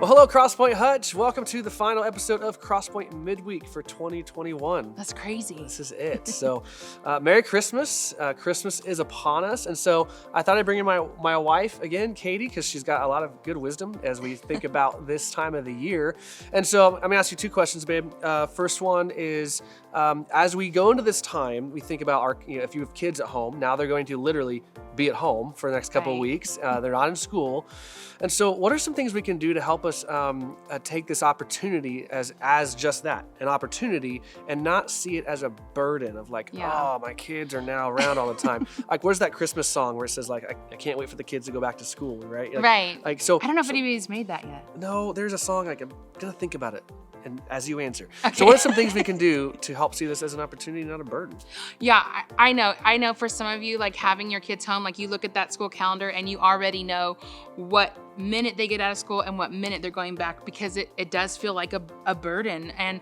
Well, hello, CrossPoint Hutch. Welcome to the final episode of CrossPoint Midweek for 2021. That's crazy. This is it. So, Merry Christmas. Christmas is upon us. And so I thought I'd bring in my wife again, Katie, because she's got a lot of good wisdom as we think about this time of the year. And so I'm going to ask you two questions, babe. First one is, as we go into this time, we think about if you have kids at home, now they're going to literally be at home for the next couple of weeks. They're not in school. And so what are some things we can do to help us take this opportunity as just that, an opportunity, and not see it as a burden of oh, my kids are now around all the time. Where's that Christmas song where it says I can't wait for the kids to go back to school, right? Right. So I don't know if anybody's made that yet. No, there's a song, I'm gonna think about it. And as you answer. Okay. So what are some things we can do to help see this as an opportunity, not a burden? Yeah, I know for some of you, having your kids home, you look at that school calendar and you already know what minute they get out of school and what minute they're going back, because it does feel like a burden. And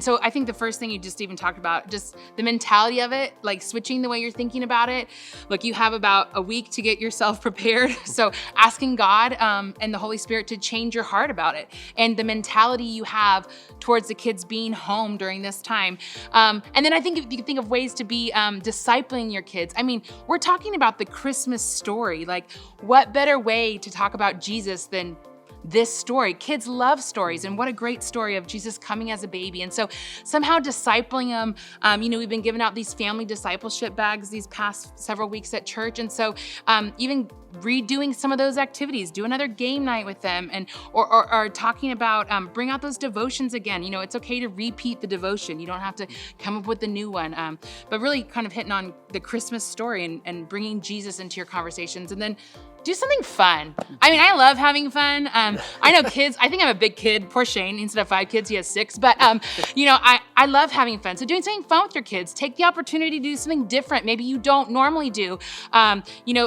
so I think the first thing you just even talked about, just the mentality of it, switching the way you're thinking about it. Look, you have about a week to get yourself prepared. So asking God and the Holy Spirit to change your heart about it and the mentality you have towards the kids being home during this time. And then I think if you can think of ways to be discipling your kids. I mean, we're talking about the Christmas story. What better way to talk about Jesus than this story? Kids love stories, and what a great story of Jesus coming as a baby. And so somehow discipling them, we've been giving out these family discipleship bags these past several weeks at church. And so even redoing some of those activities, do another game night with them, and or talking about bring out those devotions again. It's okay to repeat the devotion. You don't have to come up with a new one, but really kind of hitting on the Christmas story and bringing Jesus into your conversations. And then do something fun. I mean, I love having fun. I know kids, I think I'm a big kid. Poor Shane, instead of 5 kids, he has 6. But, I love having fun. So doing something fun with your kids, take the opportunity to do something different. Maybe you don't normally do. A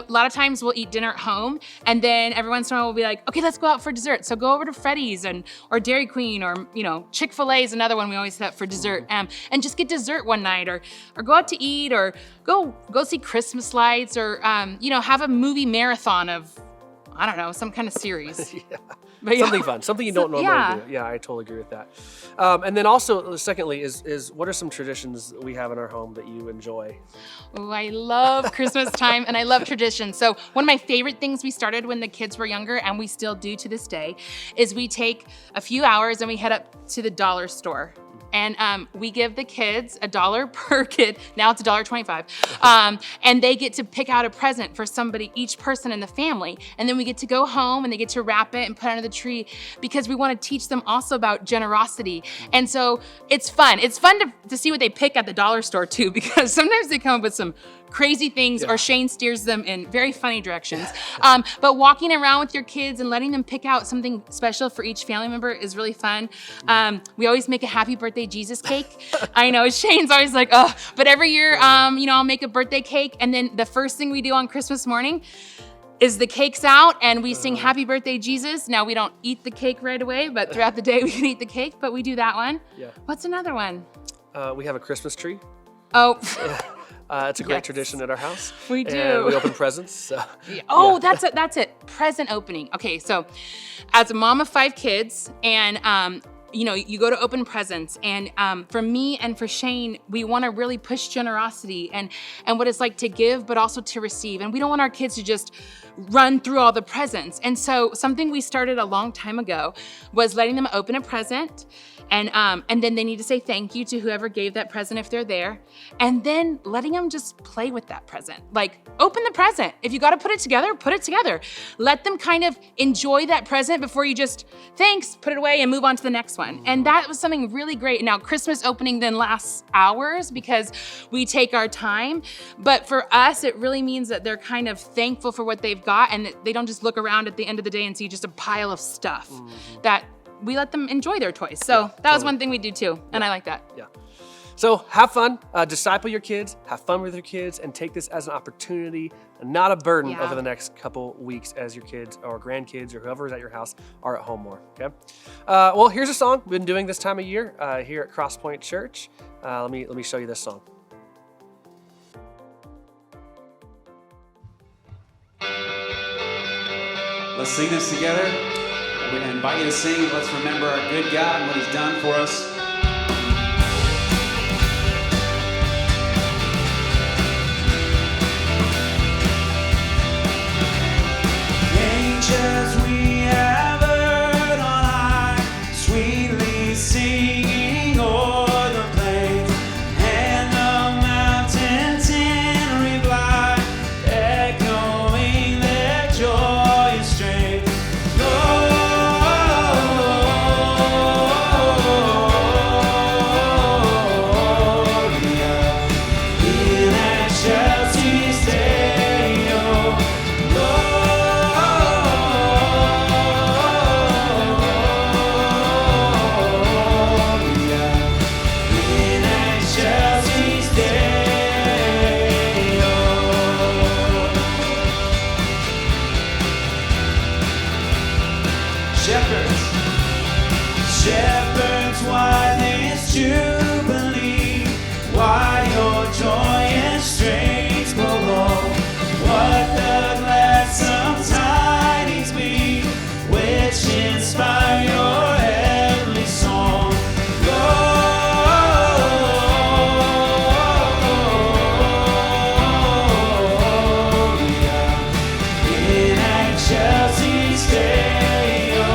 lot of times we'll eat dinner at home, and then every once in a while we'll be like, okay, let's go out for dessert. So go over to Freddy's or Dairy Queen, or, Chick-fil-A is another one we always set for dessert. And just get dessert one night, or go out to eat, or go see Christmas lights, or, have a movie marathon of, I don't know, some kind of series. But something fun, something you don't normally do. Yeah, I totally agree with that. And then also, secondly, is what are some traditions that we have in our home that you enjoy? Oh, I love Christmas time, and I love traditions. So one of my favorite things we started when the kids were younger, and we still do to this day, is we take a few hours and we head up to the dollar store. And we give the kids $1 per kid. Now it's $1.25. And they get to pick out a present for somebody, each person in the family. And then we get to go home and they get to wrap it and put it under the tree, because we want to teach them also about generosity. And so it's fun. It's fun to see what they pick at the dollar store too, because sometimes they come up with some crazy things, or Shane steers them in very funny directions. But walking around with your kids and letting them pick out something special for each family member is really fun. We always make a happy birthday Jesus cake. I know Shane's always like, oh, but every year, I'll make a birthday cake. And then the first thing we do on Christmas morning is the cake's out and we sing happy birthday Jesus. Now we don't eat the cake right away, but throughout the day we can eat the cake, but we do that one. Yeah. What's another one? We have a Christmas tree. Oh. It's a great tradition at our house. We do. And we open presents. So. Oh, that's it. That's it. Present opening. Okay, so as a mom of 5 kids, and you go to open presents, and for me and for Shane, we want to really push generosity and what it's like to give, but also to receive. And we don't want our kids to just run through all the presents. And so something we started a long time ago was letting them open a present. And then they need to say thank you to whoever gave that present if they're there. And then letting them just play with that present. Open the present. If you got to put it together, put it together. Let them kind of enjoy that present before you just, thanks, put it away and move on to the next one. And that was something really great. Now, Christmas opening then lasts hours because we take our time. But for us, it really means that they're kind of thankful for what they've got, and they don't just look around at the end of the day and see just a pile of stuff. That we let them enjoy their toys. So that was one thing we do too. And I like that. Yeah. So have fun, disciple your kids, have fun with your kids, and take this as an opportunity, not a burden over the next couple weeks as your kids or grandkids or whoever is at your house are at home more, okay? Well, here's a song we've been doing this time of year here at CrossPoint Church. Let me show you this song. Let's sing this together. I invite you to sing. Let's remember our good God and what he's done for us. Angels we have heard on high, sweetly singing o'er the plains, and the mountains in reply, echoing their joyous strain. Shepherds, why this jubilee? Why your joy and strains below? What the gladsome tidings be, which inspire your heavenly song? Gloria in excelsis Deo.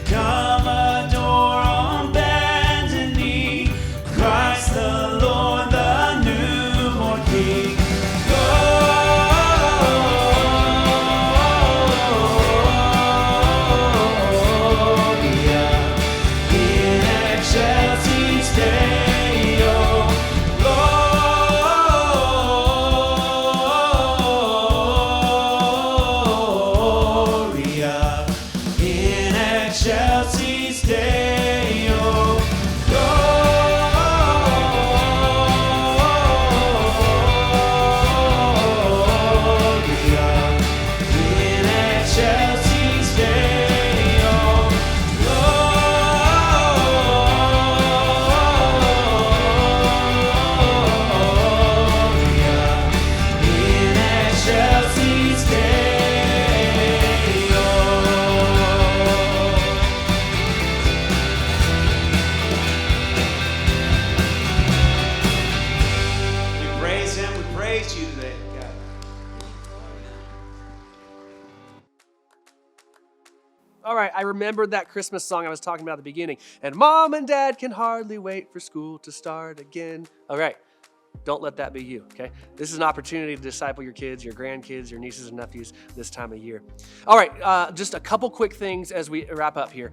Come adore on bended knee, Christ the Lord, the newborn King. Gloria in excelsis Deo. Gloria in excelsis Deo. Gloria in excelsis Deo. Gloria in excelsis Deo. We praise him. We praise you today, God. All right, I remembered that Christmas song I was talking about at the beginning. And mom and dad can hardly wait for school to start again. All right, don't let that be you, okay? This is an opportunity to disciple your kids, your grandkids, your nieces and nephews this time of year. All right, just a couple quick things as we wrap up here.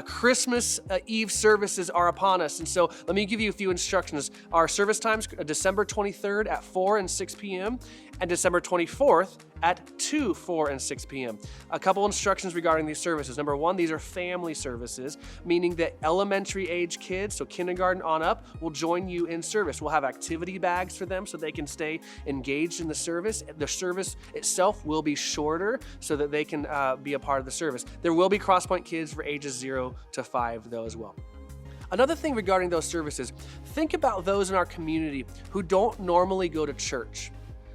Christmas Eve services are upon us, and so let me give you a few instructions. Our service times, December 23rd at 4 and 6 p.m., and December 24th at 2, 4, and 6 p.m. A couple instructions regarding these services. Number one, these are family services, meaning that elementary age kids, so kindergarten on up, will join you in service. We'll have activity bags for them so they can stay engaged in the service. The service itself will be shorter so that they can be a part of the service. There will be CrossPoint kids for ages 0 to 5 though as well. Another thing regarding those services, think about those in our community who don't normally go to church.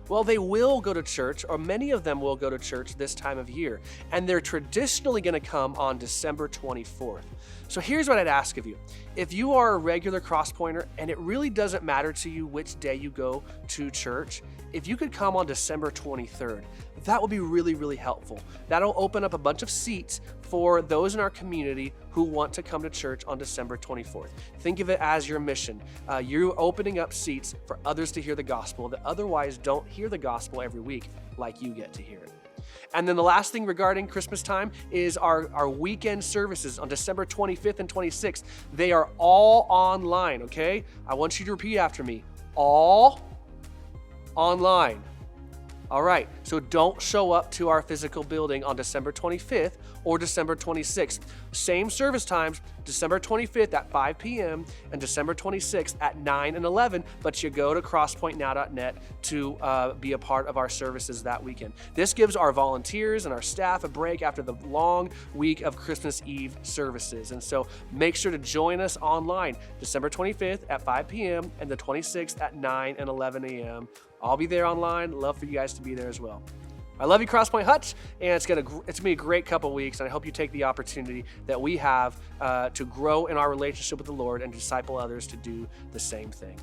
Well, they will go to church, or many of them will go to church this time of year, and they're traditionally going to come on December 24th. So here's what I'd ask of you. If you are a regular CrossPointer and it really doesn't matter to you which day you go to church, if you could come on December 23rd, that would be really, really helpful. That'll open up a bunch of seats for those in our community who want to come to church on December 24th. Think of it as your mission. You're opening up seats for others to hear the gospel that otherwise don't hear the gospel every week like you get to hear it. And then the last thing regarding Christmas time is our weekend services on December 25th and 26th. They are all online, okay? I want you to repeat after me. All online. All right, so don't show up to our physical building on December 25th or December 26th. Same service times, December 25th at 5 p.m. and December 26th at 9 and 11, but you go to crosspointnow.net to be a part of our services that weekend. This gives our volunteers and our staff a break after the long week of Christmas Eve services. And so make sure to join us online December 25th at 5 p.m. and the 26th at 9 and 11 a.m. I'll be there online. Love for you guys to be there as well. I love you, CrossPoint Hutch, and it's gonna be a great couple weeks, and I hope you take the opportunity that we have to grow in our relationship with the Lord and disciple others to do the same thing.